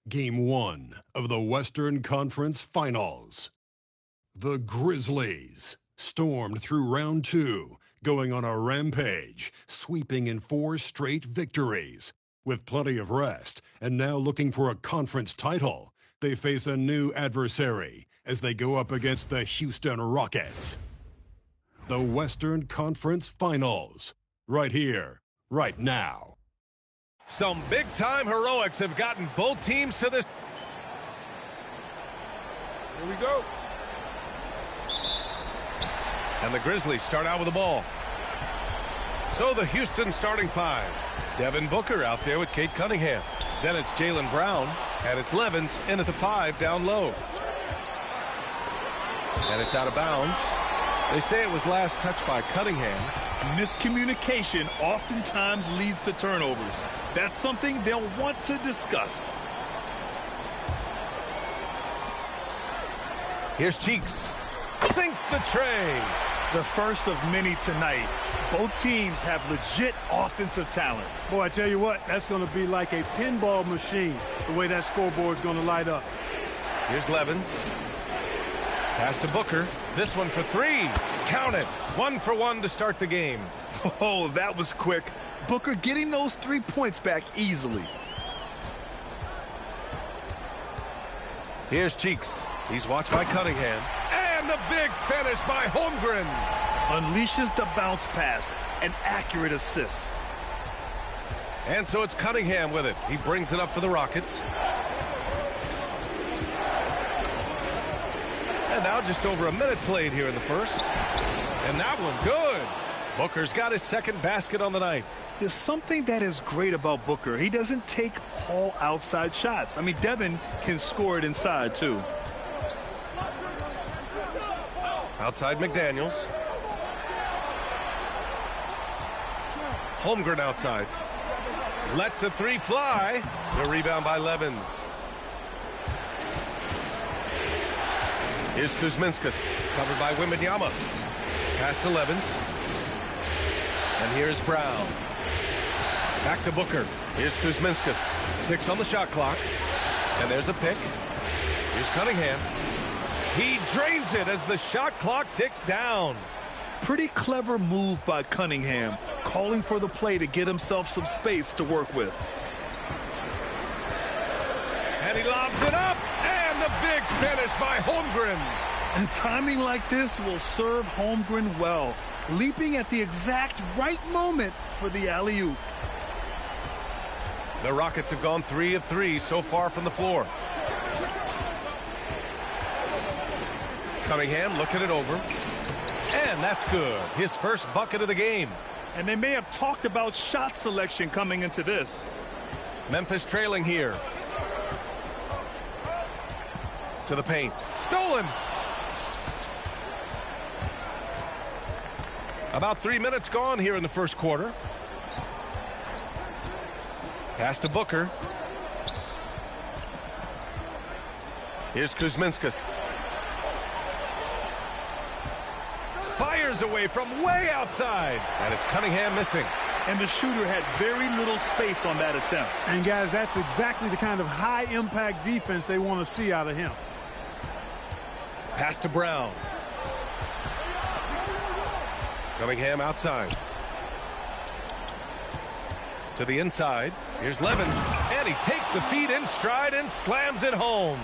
Game 1 of the Western Conference Finals. The Grizzlies stormed through round 2, going on a rampage, sweeping in 4 straight victories. With plenty of rest, and now looking for a conference title, they face a new adversary as they go up against the Houston Rockets. The Western Conference Finals, right here, right now. Some big-time heroics have gotten both teams to this. Here we go. And the Grizzlies start out with the ball. So the Houston starting 5. Devin Booker out there with Kate Cunningham. Then it's Jaylen Brown, and it's Levens in at the 5 down low. And it's out of bounds. They say it was last touched by Cunningham. Miscommunication oftentimes leads to turnovers. That's something they'll want to discuss. Here's Cheeks. Sinks the tray. The first of many tonight. Both teams have legit offensive talent. Boy, I tell you what, that's going to be like a pinball machine, the way that scoreboard's going to light up. Here's Levens. Pass to Booker. This one for 3. Count it. 1 for 1 to start the game. Oh, that was quick. Booker getting those 3 points back easily. Here's Cheeks. He's watched by Cunningham. And the big finish by Holmgren. Unleashes the bounce pass. An accurate assist. And so it's Cunningham with it. He brings it up for the Rockets. And now just over a minute played here in the first. And that one good. Booker's got his second basket on the night. There's something that is great about Booker. He doesn't take all outside shots. I mean, Devin can score it inside, too. Outside McDaniels. Holmgren outside. Lets the 3 fly. The rebound by Levens. Here's Kuzminskas, covered by Wembanyama. Pass to Levens. And here's Brown. Back to Booker. Here's Kuzminskas. 6 on the shot clock. And there's a pick. Here's Cunningham. He drains it as the shot clock ticks down. Pretty clever move by Cunningham, calling for the play to get himself some space to work with. And he lobs it up. And the big finish by Holmgren. And timing like this will serve Holmgren well, leaping at the exact right moment for the alley-oop. The Rockets have gone 3 of 3 so far from the floor. Cunningham looking it over. And that's good. His first bucket of the game. And they may have talked about shot selection coming into this. Memphis trailing here. To the paint. Stolen. About 3 minutes gone here in the first quarter. Pass to Booker. Here's Kuzminskas. Fires away from way outside. And it's Cunningham missing. And the shooter had very little space on that attempt. And, guys, that's exactly the kind of high-impact defense they want to see out of him. Pass to Brown. Cunningham outside. To the inside. Here's Levens. And he takes the feed in stride and slams it home.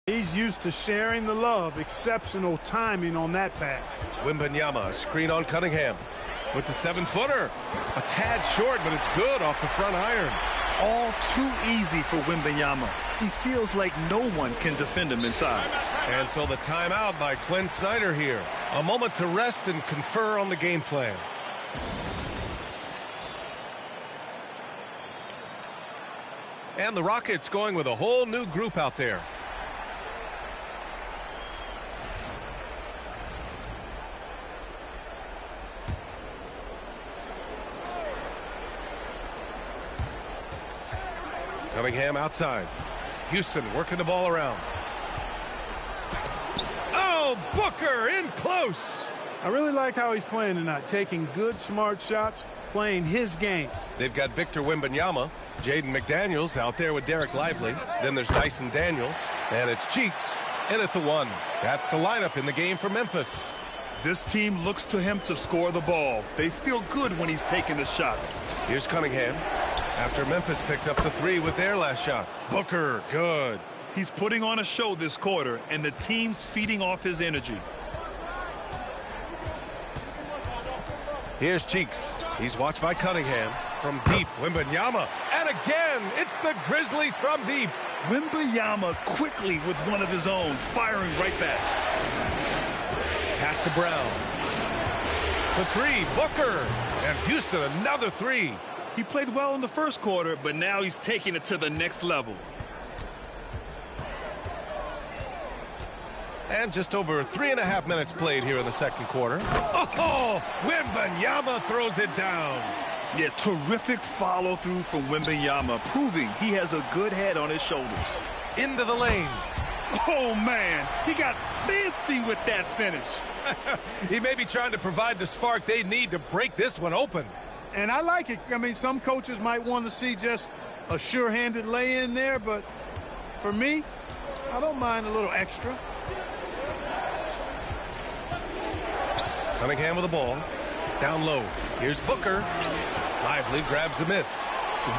He's used to sharing the love. Exceptional timing on that pass. Wembanyama, screen on Cunningham. With the 7-footer. A tad short, but it's good off the front iron. All too easy for Wembanyama. He feels like no one can defend him inside. And so the timeout by Quinn Snyder here. A moment to rest and confer on the game plan. And the Rockets going with a whole new group out there. Cunningham outside. Houston working the ball around. Oh, Booker in close. I really like how he's playing tonight, taking good, smart shots, playing his game. They've got Victor Wembanyama, Jaden McDaniels out there with Derek Lively. Then there's Dyson Daniels, and it's Cheeks in at the 1. That's the lineup in the game for Memphis. This team looks to him to score the ball. They feel good when he's taking the shots. Here's Cunningham. After Memphis picked up the 3 with their last shot. Booker, good. He's putting on a show this quarter, and the team's feeding off his energy. Here's Cheeks. He's watched by Cunningham. From deep, Wembanyama. And again, it's the Grizzlies from deep. Wembanyama quickly with one of his own, firing right back. Pass to Brown. The 3, Booker. And Houston, another 3. He played well in the first quarter, but now he's taking it to the next level. And just over 3.5 minutes played here in the second quarter. Oh, Wembanyama throws it down. Yeah, terrific follow-through from Wembanyama, proving he has a good head on his shoulders. Into the lane. Oh, man, he got fancy with that finish. He may be trying to provide the spark they need to break this one open. And I like it. I mean, some coaches might want to see just a sure-handed lay-in there, but for me, I don't mind a little extra. Cunningham with the ball. Down low. Here's Booker. Lively grabs the miss.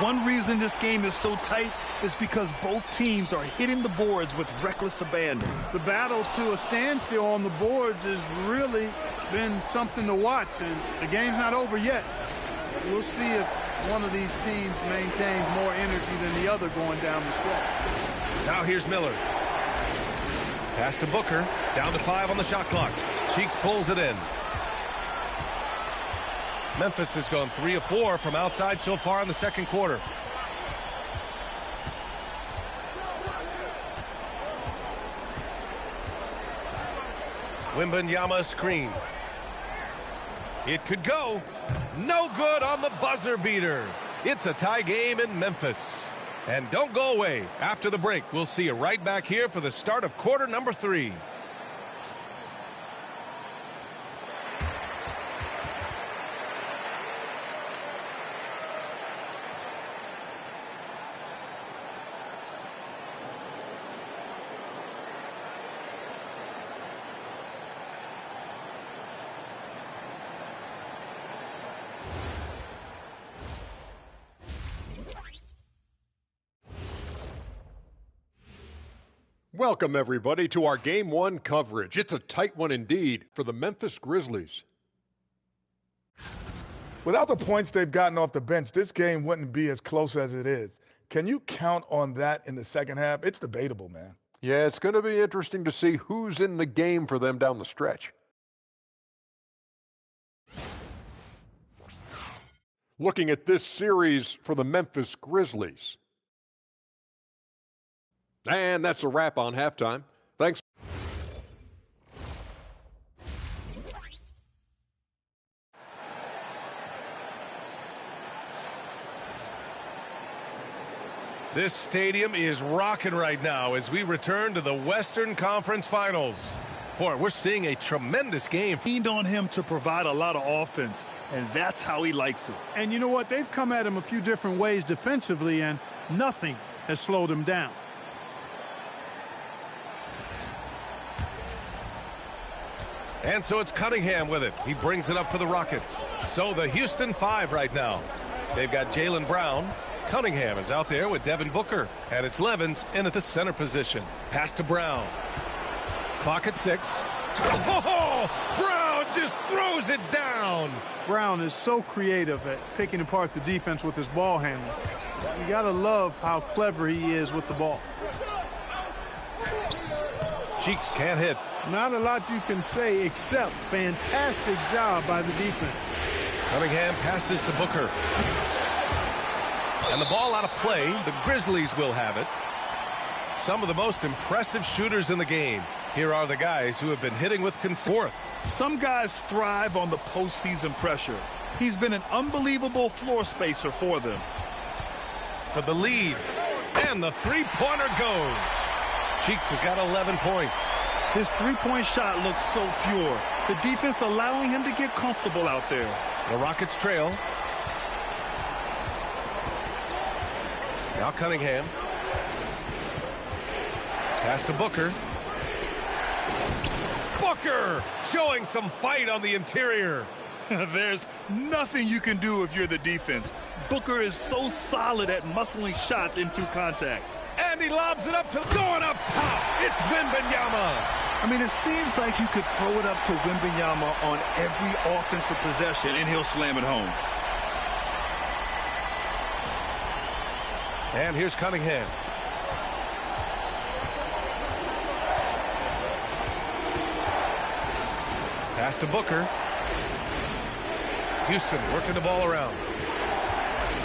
One reason this game is so tight is because both teams are hitting the boards with reckless abandon. The battle to a standstill on the boards has really been something to watch, and the game's not over yet. We'll see if one of these teams maintains more energy than the other going down the stretch. Now here's Miller. Pass to Booker. Down to 5 on the shot clock. Cheeks pulls it in. Memphis has gone 3 of 4 from outside so far in the second quarter. Wembanyama screen. It could go. No good on the buzzer beater. It's a tie game in Memphis. And don't go away. After the break, we'll see you right back here for the start of quarter number 3. Welcome, everybody, to our Game 1 coverage. It's a tight one indeed for the Memphis Grizzlies. Without the points they've gotten off the bench, this game wouldn't be as close as it is. Can you count on that in the second half? It's debatable, man. Yeah, it's going to be interesting to see who's in the game for them down the stretch. Looking at this series for the Memphis Grizzlies. And that's a wrap on halftime. Thanks. This stadium is rocking right now as we return to the Western Conference Finals. Boy, we're seeing a tremendous game. Leaned on him to provide a lot of offense, and that's how he likes it. And you know what? They've come at him a few different ways defensively, and nothing has slowed him down. And so it's Cunningham with it. He brings it up for the Rockets. So the Houston 5 right now. They've got Jaylen Brown, Cunningham is out there with Devin Booker. And it's Levens in at the center position. Pass to Brown. Clock at 6. Oh, Brown just throws it down. Brown is so creative at picking apart the defense with his ball handling. You got to love how clever he is with the ball. Cheeks can't hit. Not a lot you can say except fantastic job by the defense. Cunningham passes to Booker. And the ball out of play. The Grizzlies will have it. Some of the most impressive shooters in the game. Here are the guys who have been hitting with fourth. Some guys thrive on the postseason pressure. He's been an unbelievable floor spacer for them. For the lead. And the three-pointer goes. Cheeks has got 11 points. His three-point shot looks so pure. The defense allowing him to get comfortable out there. The Rockets trail. Now Cunningham. Pass to Booker. Booker showing some fight on the interior. There's nothing you can do if you're the defense. Booker is so solid at muscling shots in through contact. And he lobs it up to going up top. It's Wembanyama. I mean, it seems like you could throw it up to Wembanyama on every offensive possession, and he'll slam it home. And here's Cunningham. Pass to Booker. Houston working the ball around.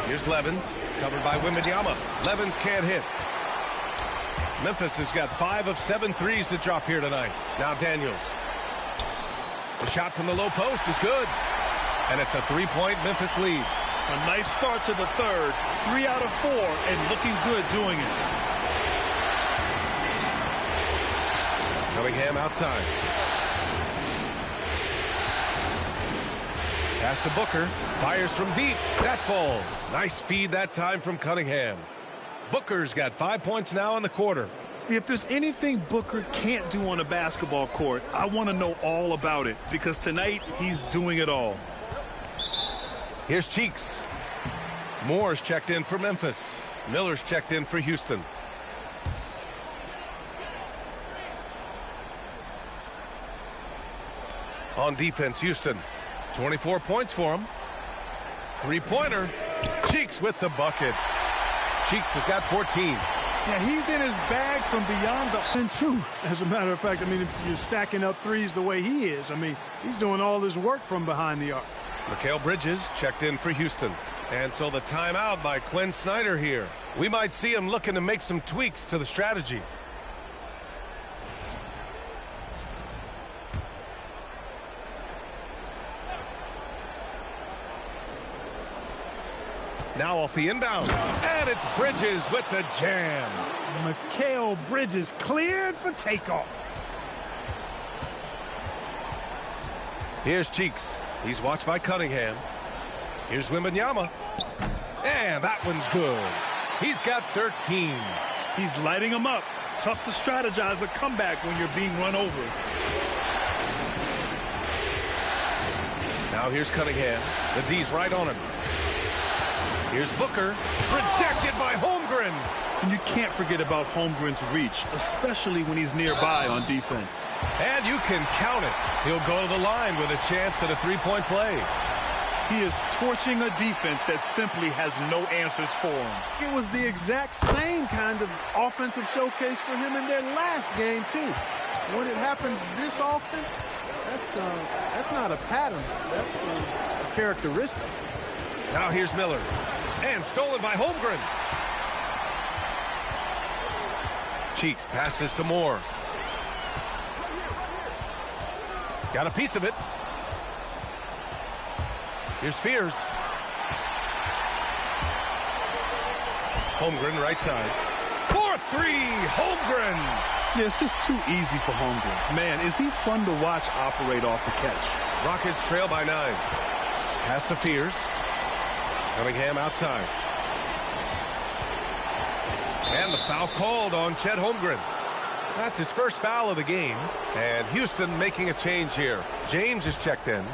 Here's Levens, covered by Wembanyama. Levens can't hit. Memphis has got 5 of 7 threes to drop here tonight. Now Daniels. The shot from the low post is good. And it's a three-point Memphis lead. A nice start to the third. 3 out of 4 and looking good doing it. Cunningham outside. Pass to Booker. Fires from deep. That falls. Nice feed that time from Cunningham. Booker's got 5 points now in the quarter. If there's anything Booker can't do on a basketball court, I want to know all about it, because tonight he's doing it all. Here's Cheeks. Moore's checked in for Memphis. Miller's checked in for Houston. On defense, Houston. 24 points for him. Three-pointer. Cheeks with the bucket. Cheeks has got 14. Yeah, he's in his bag from beyond the and two. As a matter of fact, I mean, if you're stacking up threes the way he is, I mean, he's doing all this work from behind the arc. Mikal Bridges checked in for Houston. And so the timeout by Quinn Snyder here. We might see him looking to make some tweaks to the strategy. Now off the inbound. And it's Bridges with the jam. Mikal Bridges cleared for takeoff. Here's Cheeks. He's watched by Cunningham. Here's Wembanyama. And that one's good. He's got 13. He's lighting him up. Tough to strategize a comeback when you're being run over. Now here's Cunningham. The D's right on him. Here's Booker. Rejected by Holmgren. And you can't forget about Holmgren's reach, especially when he's nearby on defense. And you can count it. He'll go to the line with a chance at a three-point play. He is torching a defense that simply has no answers for him. It was the exact same kind of offensive showcase for him in their last game, too. When it happens this often, that's not a pattern. That's a characteristic. Now here's Miller. And stolen by Holmgren. Cheeks passes to Moore. Got a piece of it. Here's Fears. Holmgren right side. 4-3, Holmgren. Yeah, it's just too easy for Holmgren. Man, is he fun to watch operate off the catch. Rockets trail by 9. Pass to Fears. Cunningham outside. And the foul called on Chet Holmgren. That's his first foul of the game. And Houston making a change here. James is checked in.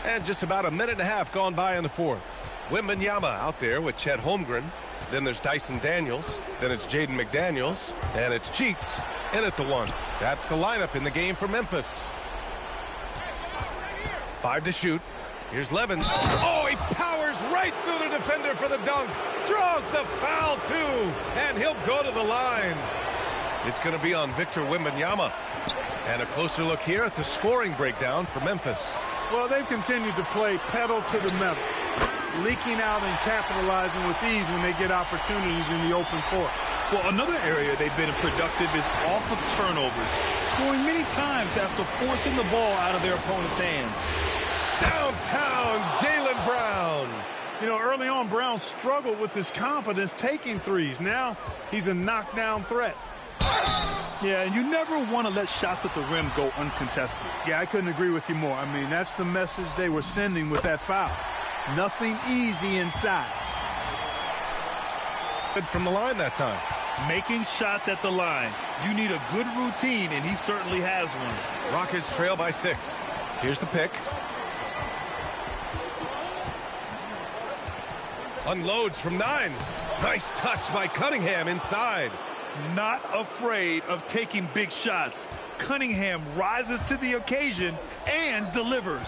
And just about a minute and a half gone by in the fourth. Wembanyama out there with Chet Holmgren. Then there's Dyson Daniels. Then it's Jaden McDaniels. And it's Cheeks in at the one. That's the lineup in the game for Memphis. 5 to shoot. Here's Levens. Oh, he powers right through the defender for the dunk. Draws the foul, too. And he'll go to the line. It's going to be on Victor Wembanyama. And a closer look here at the scoring breakdown for Memphis. Well, they've continued to play pedal to the metal, leaking out and capitalizing with ease when they get opportunities in the open court. Well, another area they've been productive is off of turnovers, scoring many times after forcing the ball out of their opponent's hands. Downtown, Jaylen Brown. You know, early on, Brown struggled with his confidence taking threes. Now he's a knockdown threat. Yeah, and you never want to let shots at the rim go uncontested. Yeah, I couldn't agree with you more. I mean, that's the message they were sending with that foul. Nothing easy inside. Good from the line that time. Making shots at the line. You need a good routine, and he certainly has one. Rockets trail by 6. Here's the pick. Unloads from 9. Nice touch by Cunningham inside. Not afraid of taking big shots. Cunningham rises to the occasion and delivers.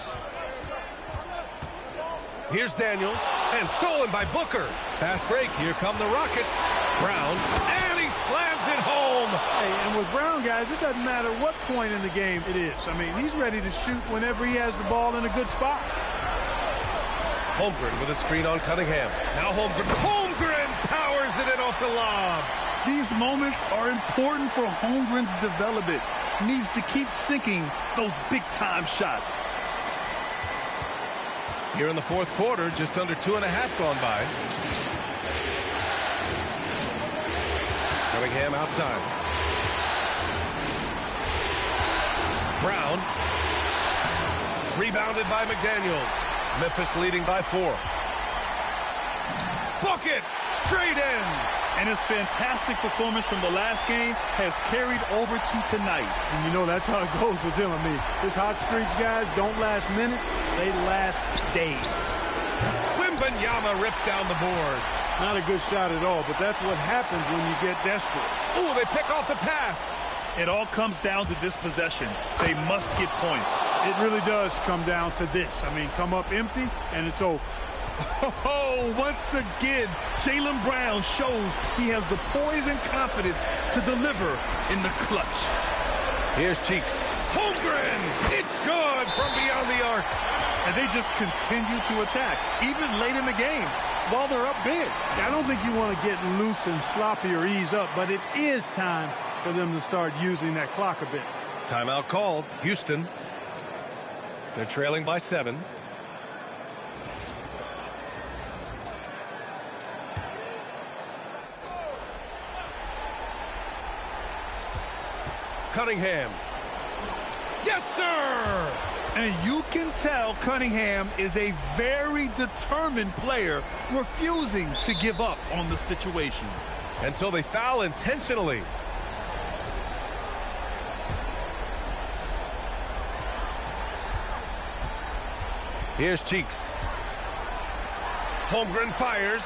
Here's Daniels, and stolen by Booker. Fast break, here come the Rockets. Brown, and he slams it home. Hey, and with Brown, guys, it doesn't matter what point in the game it is. I mean, he's ready to shoot whenever he has the ball in a good spot. Holmgren with a screen on Cunningham. Now Holmgren powers it in off the lob. These moments are important for Holmgren's development. Needs to keep sinking those big-time shots. Here in the fourth quarter, just under 2.5 gone by. Cunningham outside. Brown. Rebounded by McDaniels. Memphis leading by 4. Bucket! Straight in! And his fantastic performance from the last game has carried over to tonight. And you know, that's how it goes with him. I mean, his hot streaks, guys, don't last minutes. They last days. Wembanyama rips down the board. Not a good shot at all, but that's what happens when you get desperate. Ooh, they pick off the pass. It all comes down to this possession. They must get points. It really does come down to this. I mean, come up empty, and it's over. Oh, once again, Jaylen Brown shows he has the poise and confidence to deliver in the clutch. Here's Cheeks. Holmgren! It's good from beyond the arc. And they just continue to attack, even late in the game, while they're up big. I don't think you want to get loose and sloppy or ease up, but it is time for them to start using that clock a bit. Timeout called. Houston. They're trailing by 7. Cunningham. Yes, sir! And you can tell Cunningham is a very determined player, refusing to give up on the situation. And so they foul intentionally. Here's Cheeks. Holmgren fires.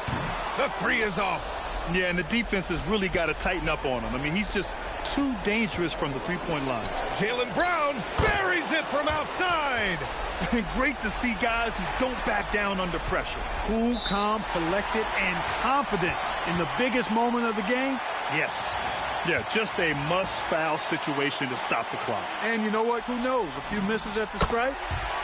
The 3 is off. Yeah, and the defense has really got to tighten up on him. I mean, he's just too dangerous from the three-point line. Jaylen Brown buries it from outside. Great to see guys who don't back down under pressure. Cool, calm, collected, and confident in the biggest moment of the game. Yes. Yeah, just a must-foul situation to stop the clock. And you know what? Who knows? A few misses at the stripe,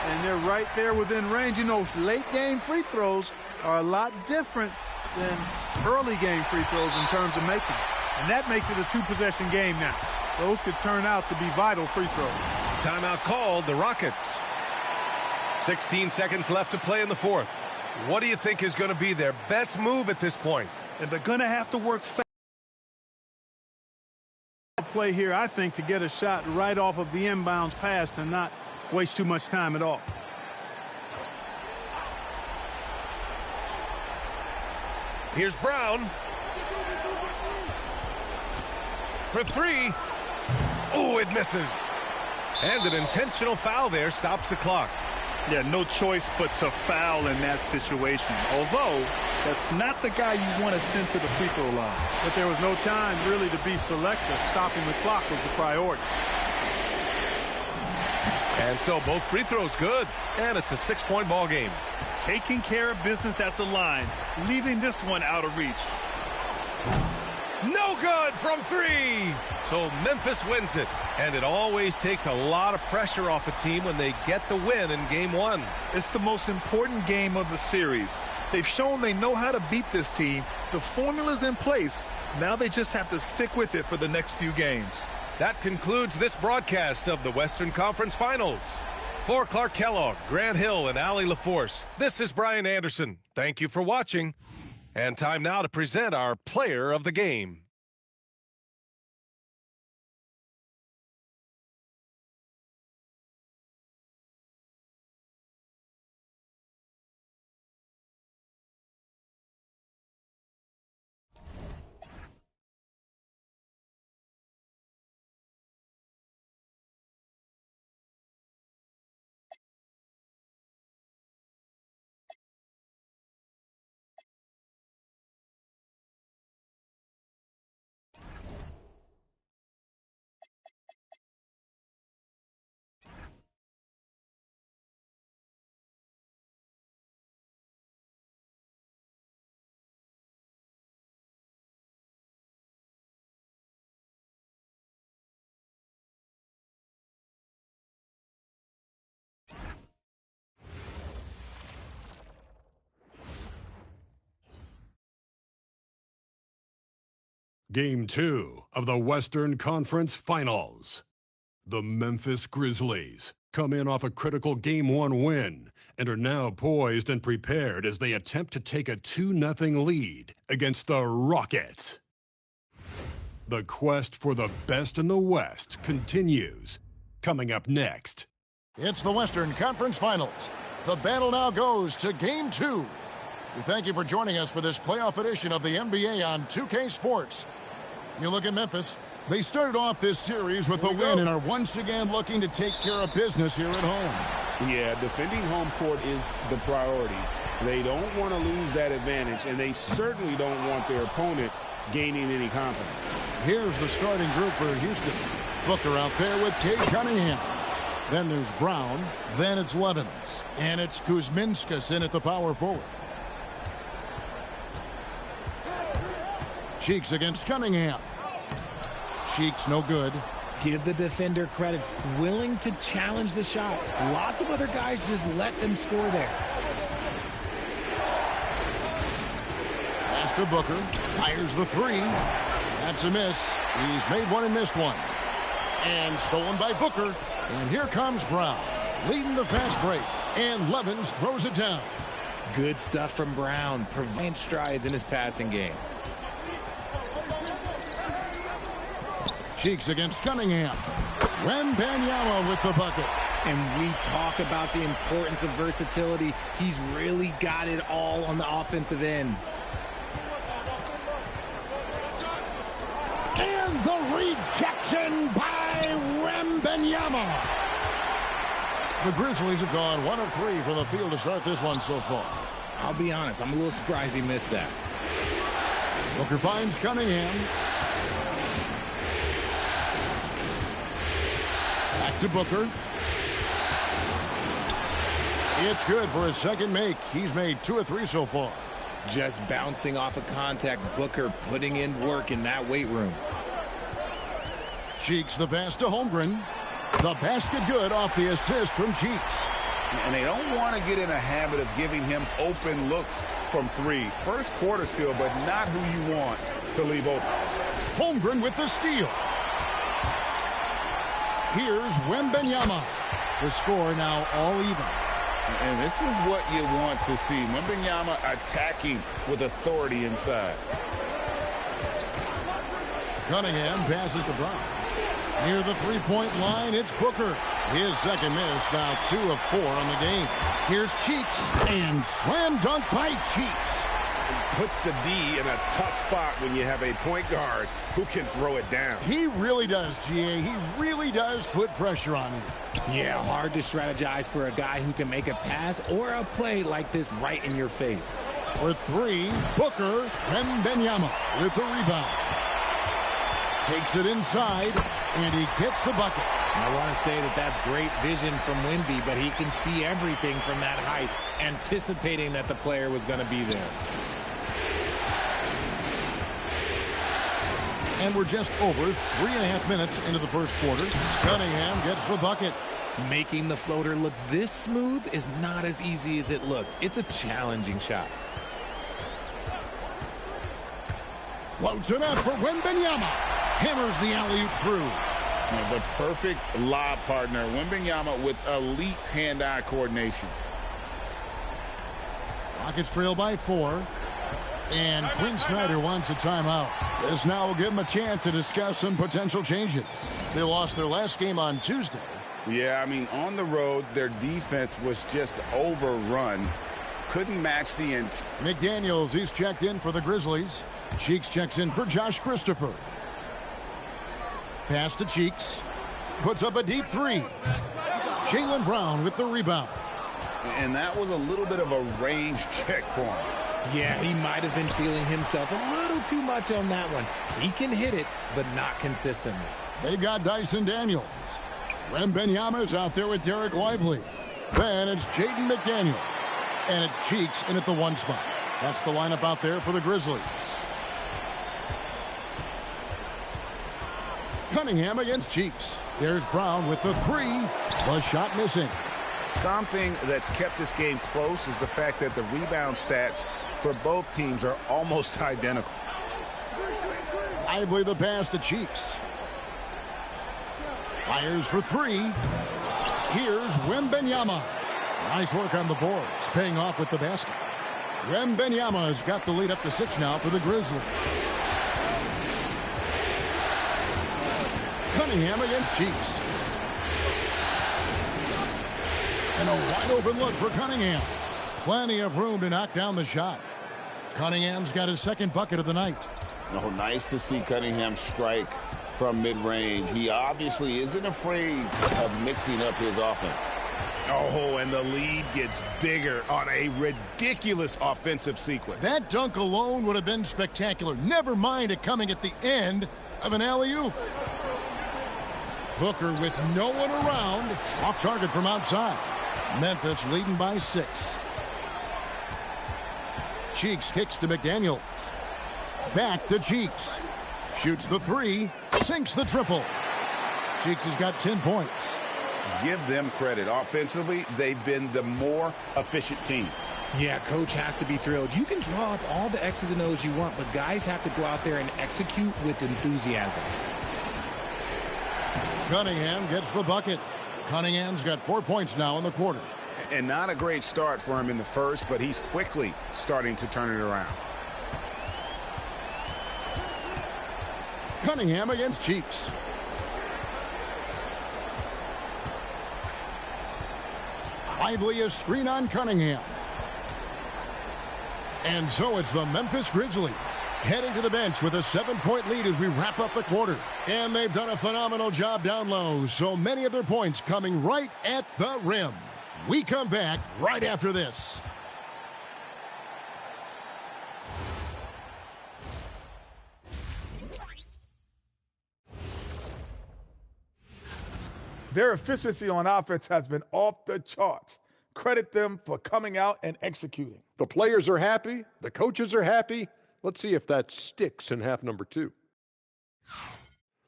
and they're right there within range. You know, late-game free throws are a lot different than early game free throws in terms of making. And that makes it a 2-possession game now. Those could turn out to be vital free throws. Timeout called, the Rockets. 16 seconds left to play in the fourth. What do you think is going to be their best move at this point? And they're going to have to work fast. Play here, I think, to get a shot right off of the inbounds pass and not waste too much time at all. Here's Brown. For 3. Oh, it misses. And an intentional foul there stops the clock. Yeah, no choice but to foul in that situation. Although, that's not the guy you want to send to the free throw line. But there was no time really to be selective. Stopping the clock was the priority. And so both free throws good, and it's a 6-point ball game. Taking care of business at the line, leaving this one out of reach. No good from 3. So Memphis wins it, and it always takes a lot of pressure off a team when they get the win in game 1. It's the most important game of the series. They've shown they know how to beat this team. The formula's in place. Now they just have to stick with it for the next few games. That concludes this broadcast of the Western Conference Finals. For Clark Kellogg, Grant Hill, and Allie LaForce, this is Brian Anderson. Thank you for watching. And time now to present our player of the game. Game 2 of the Western Conference Finals. The Memphis Grizzlies come in off a critical Game 1 win and are now poised and prepared as they attempt to take a 2-0 lead against the Rockets. The quest for the best in the West continues. Coming up next. It's the Western Conference Finals. The battle now goes to Game 2. We thank you for joining us for this playoff edition of the NBA on 2K Sports. You look at Memphis. They started off this series with a win and are once again looking to take care of business here at home. Yeah, defending home court is the priority. They don't want to lose that advantage, and they certainly don't want their opponent gaining any confidence. Here's the starting group for Houston. Booker out there with Cade Cunningham. Then there's Brown. Then it's Levens. And it's Kuzminskas in at the power forward. Cheeks against Cunningham. Cheeks no good. Give the defender credit. Willing to challenge the shot. Lots of other guys just let them score there. Pass to Booker. Fires the 3. That's a miss. He's made one and missed one. And stolen by Booker. And here comes Brown. Leading the fast break. And Levens throws it down. Good stuff from Brown. Prevent strides in his passing game. Cheeks against Cunningham. Wembanyama with the bucket. And we talk about the importance of versatility. He's really got it all on the offensive end. And the rejection by Wembanyama. The Grizzlies have gone 1 of 3 from the field to start this one so far. I'll be honest, I'm a little surprised he missed that. Booker finds Cunningham. Back to Booker. It's good for his second make. He's made 2 of 3 so far. Just bouncing off of contact. Booker putting in work in that weight room. Cheeks the pass to Holmgren. The basket good off the assist from Cheeks. And they don't want to get in a habit of giving him open looks from 3. First quarter still, but not who you want to leave open. Holmgren with the steal. Here's Wembanyama. The score now all even. And this is what you want to see. Wembanyama attacking with authority inside. Cunningham passes to Brown. Near the three-point line, it's Booker. His second miss, now 2 of 4 on the game. Here's Cheeks, and slam dunk by Cheeks. puts the D in a tough spot when you have a point guard who can throw it down. He really does, GA. He really does put pressure on him. Yeah, hard to strategize for a guy who can make a pass or a play like this right in your face. For three, Booker Wembanyama with the rebound. Takes it inside, and he gets the bucket. I want to say that that's great vision from Wemby, but he can see everything from that height, anticipating that the player was going to be there. And we're just over 3.5 minutes into the first quarter. Cunningham gets the bucket. Making the floater look this smooth is not as easy as it looks. It's a challenging shot. Floats it up for Wembanyama. Hammers the alley-oop through. The perfect lob partner. Wembanyama with elite hand-eye coordination. Rockets trail by 4. And Quinn Snyder wants a timeout. This now will give him a chance to discuss some potential changes. They lost their last game on Tuesday. Yeah, I mean, on the road, their defense was just overrun. Couldn't match the end. McDaniels, he's checked in for the Grizzlies. Cheeks checks in for Josh Christopher. Pass to Cheeks. Puts up a deep three. Jaylen Brown with the rebound. And that was a little bit of a range check for him. Yeah, he might have been feeling himself a little too much on that one. He can hit it, but not consistently. They've got Dyson Daniels. Wembanyama's out there with Derek Lively. Then it's Jaden McDaniels. And it's Cheeks in at the 1 spot. That's the lineup out there for the Grizzlies. Cunningham against Cheeks. There's Brown with the 3. The shot missing. Something that's kept this game close is the fact that the rebound stats for both teams are almost identical. Lively the pass to Cheeks. Fires for 3. Here's Wembanyama. Nice work on the boards, paying off with the basket. Wembanyama's got the lead up to 6 now for the Grizzlies. Cunningham against Cheeks. And a wide open look for Cunningham. Plenty of room to knock down the shot. Cunningham's got his second bucket of the night. Oh, nice to see Cunningham strike from mid-range. He obviously isn't afraid of mixing up his offense. Oh, and the lead gets bigger on a ridiculous offensive sequence. That dunk alone would have been spectacular. Never mind it coming at the end of an alley-oop. Booker with no one around. Off target from outside. Memphis leading by 6. Cheeks kicks to McDaniels. Back to Cheeks. Shoots the 3. Sinks the triple. Cheeks has got 10 points. Give them credit. Offensively, they've been the more efficient team. Yeah, coach has to be thrilled. You can draw up all the X's and O's you want, but guys have to go out there and execute with enthusiasm. Cunningham gets the bucket. Cunningham's got 4 points now in the quarter. And not a great start for him in the first, but he's quickly starting to turn it around. Cunningham against Cheeks. Lively a screen on Cunningham. And so it's the Memphis Grizzlies heading to the bench with a 7-point lead as we wrap up the quarter. And they've done a phenomenal job down low, so many of their points coming right at the rim. We come back right after this. Their efficiency on offense has been off the charts. Credit them for coming out and executing. The players are happy. The coaches are happy. Let's see if that sticks in half number 2.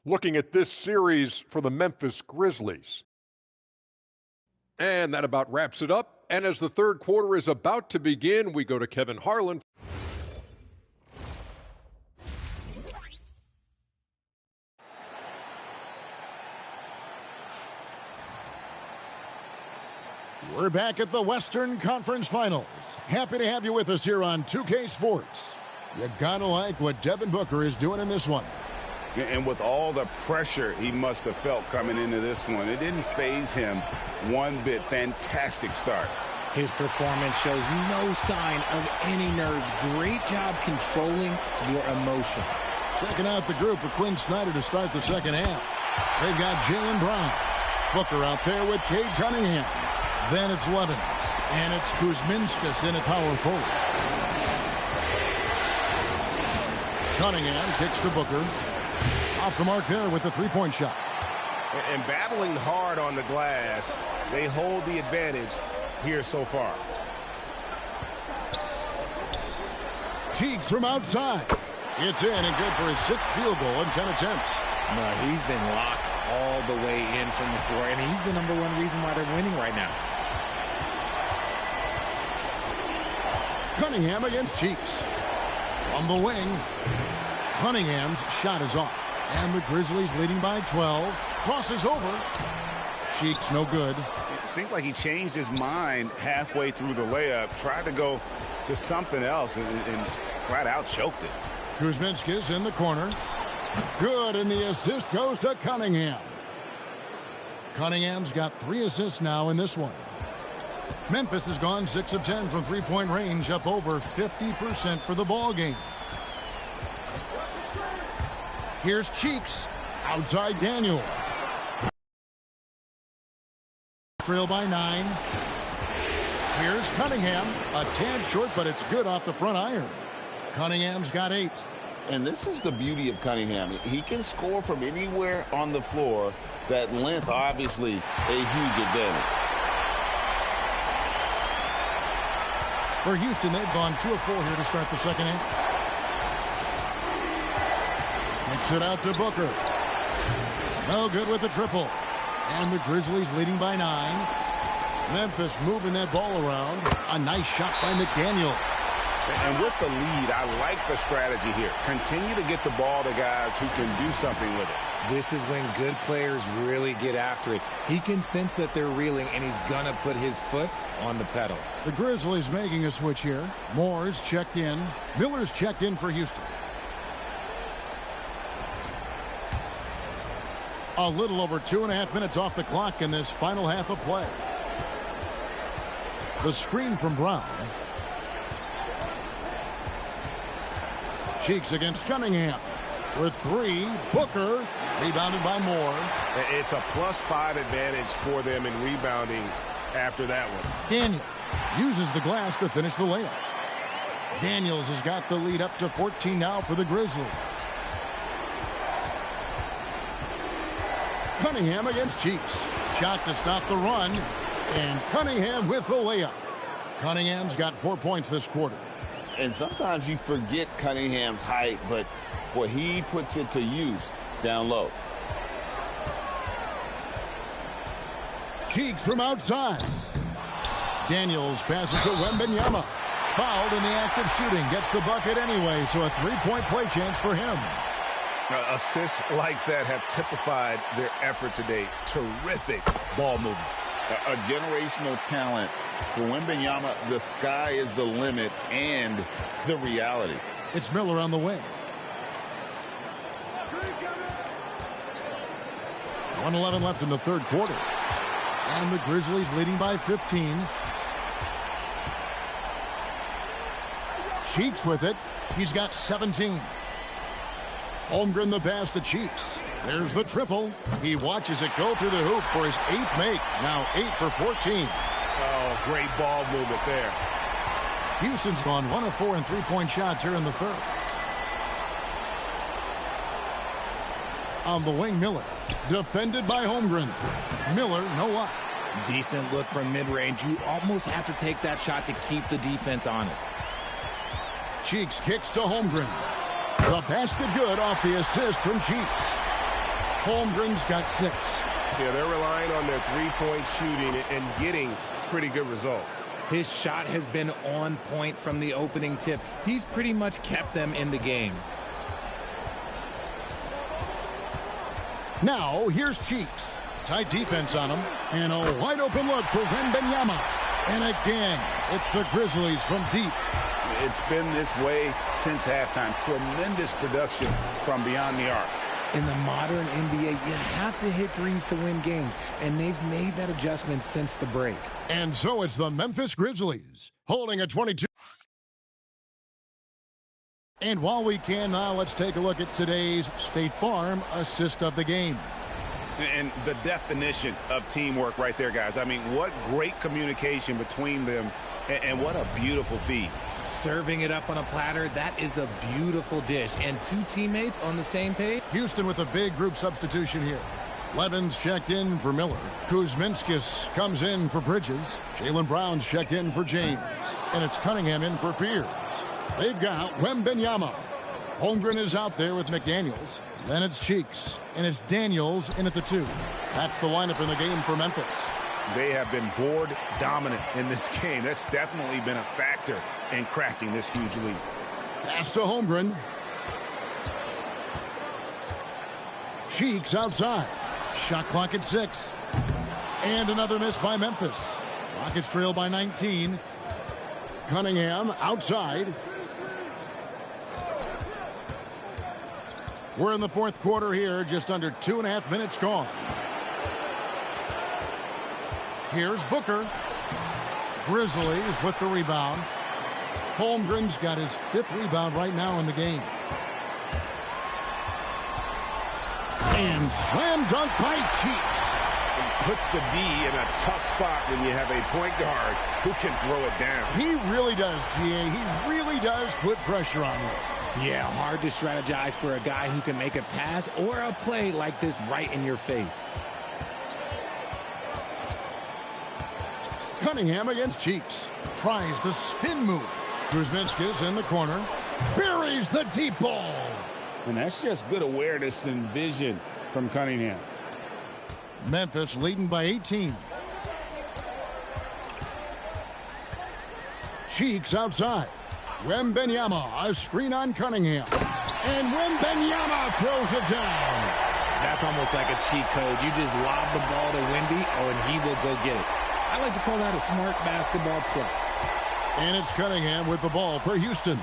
Looking at this series for the Memphis Grizzlies. And that about wraps it up. And as the third quarter is about to begin, we go to Kevin Harlan. We're back at the Western Conference Finals. Happy to have you with us here on 2K Sports. You gotta like what Devin Booker is doing in this one. And with all the pressure he must have felt coming into this one, it didn't faze him one bit. Fantastic start. His performance shows no sign of any nerves. Great job controlling your emotions. Checking out the group for Quinn Snyder to start the second half. They've got Jaylen Brown. Booker out there with Cade Cunningham. Then it's Levens. And it's Kuzminskas in at power forward. Cunningham kicks to Booker. Off the mark there with the three-point shot. And battling hard on the glass, they hold the advantage here so far. Cheeks from outside. It's in and good for his sixth field goal in 10 attempts. No, he's been locked all the way in from the floor, and he's the #1 reason why they're winning right now. Cunningham against Cheeks. From the wing, Cunningham's shot is off. And the Grizzlies leading by 12. Crosses over. Cheeks no good. It seemed like he changed his mind halfway through the layup, tried to go to something else, and flat out choked it. Kuzminskas in the corner. Good, and the assist goes to Cunningham. Cunningham's got 3 assists now in this one. Memphis has gone 6 of 10 from three-point range, up over 50% for the ball game. Here's Cheeks. Outside Daniel. Trail by 9. Here's Cunningham. A tad short, but it's good off the front iron. Cunningham's got 8. And this is the beauty of Cunningham. He can score from anywhere on the floor. That length, obviously, a huge advantage. For Houston, they've gone 2 of 4 here to start the second half. Kicks it out to Booker. No good with the triple. And the Grizzlies leading by 9. Memphis moving that ball around. A nice shot by McDaniel. And with the lead, I like the strategy here. Continue to get the ball to guys who can do something with it. This is when good players really get after it. He can sense that they're reeling, and he's going to put his foot on the pedal. The Grizzlies making a switch here. Moore's checked in. Miller's checked in for Houston. A little over 2.5 minutes off the clock in this final half of play. The screen from Brown. Cheeks against Cunningham. With 3, Booker, rebounded by Moore. It's a +5 advantage for them in rebounding after that one. Daniels uses the glass to finish the layup. Daniels has got the lead up to 14 now for the Grizzlies. Cunningham against Cheeks. Shot to stop the run. And Cunningham with the layup. Cunningham's got 4 points this quarter. And sometimes you forget Cunningham's height, but boy, he puts it to use down low. Cheeks from outside. Daniels passes to Wembanyama. Fouled in the act of shooting. Gets the bucket anyway, so a 3-point play chance for him. Assists like that have typified their effort today. Terrific ball movement. A generational talent. For Wembanyama, the sky is the limit and the reality. It's Miller on the wing. 1:11 left in the third quarter. And the Grizzlies leading by 15. Cheeks with it. He's got 17. Holmgren the pass to Cheeks. There's the triple. He watches it go through the hoop for his 8th make. Now 8 for 14. Oh, great ball movement there. Houston's gone 1 of 4 in three-point shots here in the third. On the wing, Miller. Defended by Holmgren. Miller, no luck. Decent look from mid-range. You almost have to take that shot to keep the defense honest. Cheeks kicks to Holmgren. The basket good off the assist from Cheeks. Holmgren's got 6. Yeah, they're relying on their three-point shooting and getting pretty good results. His shot has been on point from the opening tip. He's pretty much kept them in the game. Now, here's Cheeks. Tight defense on him. And a wide open look for Wembanyama. And again, it's the Grizzlies from deep. It's been this way since halftime. Tremendous production from beyond the arc. In the modern NBA, you have to hit threes to win games, and they've made that adjustment since the break. And so it's the Memphis Grizzlies holding a 22. And while we can now, let's take a look at today's State Farm assist of the game. And the definition of teamwork right there, guys. I mean, what great communication between them, and what a beautiful feed. Serving it up on a platter, that is a beautiful dish. And two teammates on the same page. Houston with a big group substitution here. Levens checked in for Miller. Kuzminskis comes in for Bridges. Jaylen Brown's checked in for James. And it's Cunningham in for Fears. They've got Wembenyama. Holmgren is out there with McDaniels. Then it's Cheeks. And it's Daniels in at the 2. That's the lineup in the game for Memphis. They have been board dominant in this game. That's definitely been a factor in crafting this huge lead. Pass to Holmgren. Cheeks outside. Shot clock at 6. And another miss by Memphis. Rockets trail by 19. Cunningham outside. We're in the fourth quarter here, just under 2.5 minutes gone. Here's Booker. Grizzlies with the rebound. Holmgren's got his 5th rebound right now in the game. And slam dunk by Cheeks. Puts the D in a tough spot when you have a point guard who can throw it down. He really does, GA. He really does put pressure on him. Yeah, hard to strategize for a guy who can make a pass or a play like this right in your face. Cunningham against Cheeks. Tries the spin move. Kuzminskis in the corner. Buries the deep ball. And that's just good awareness and vision from Cunningham. Memphis leading by 18. Cheeks outside. Wembenyama, a screen on Cunningham. And Wembenyama throws it down. That's almost like a cheat code. You just lob the ball to Wemby, and he will go get it. I like to call that a smart basketball play. And it's Cunningham with the ball for Houston.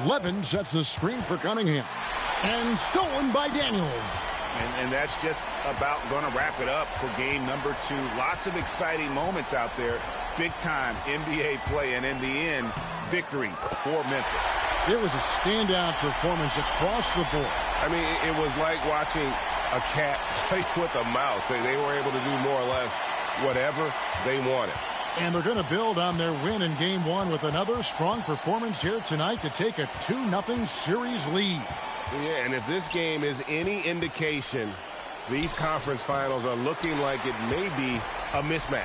Levin sets the screen for Cunningham. And stolen by Daniels. And that's just about going to wrap it up for game number 2. Lots of exciting moments out there. Big-time NBA play, and in the end, victory for Memphis. It was a standout performance across the board. I mean, it was like watching a cat play with a mouse. They were able to do more or less whatever they wanted. And they're going to build on their win in Game 1 with another strong performance here tonight to take a 2-0 series lead. Yeah, and if this game is any indication, these conference finals are looking like it may be a mismatch.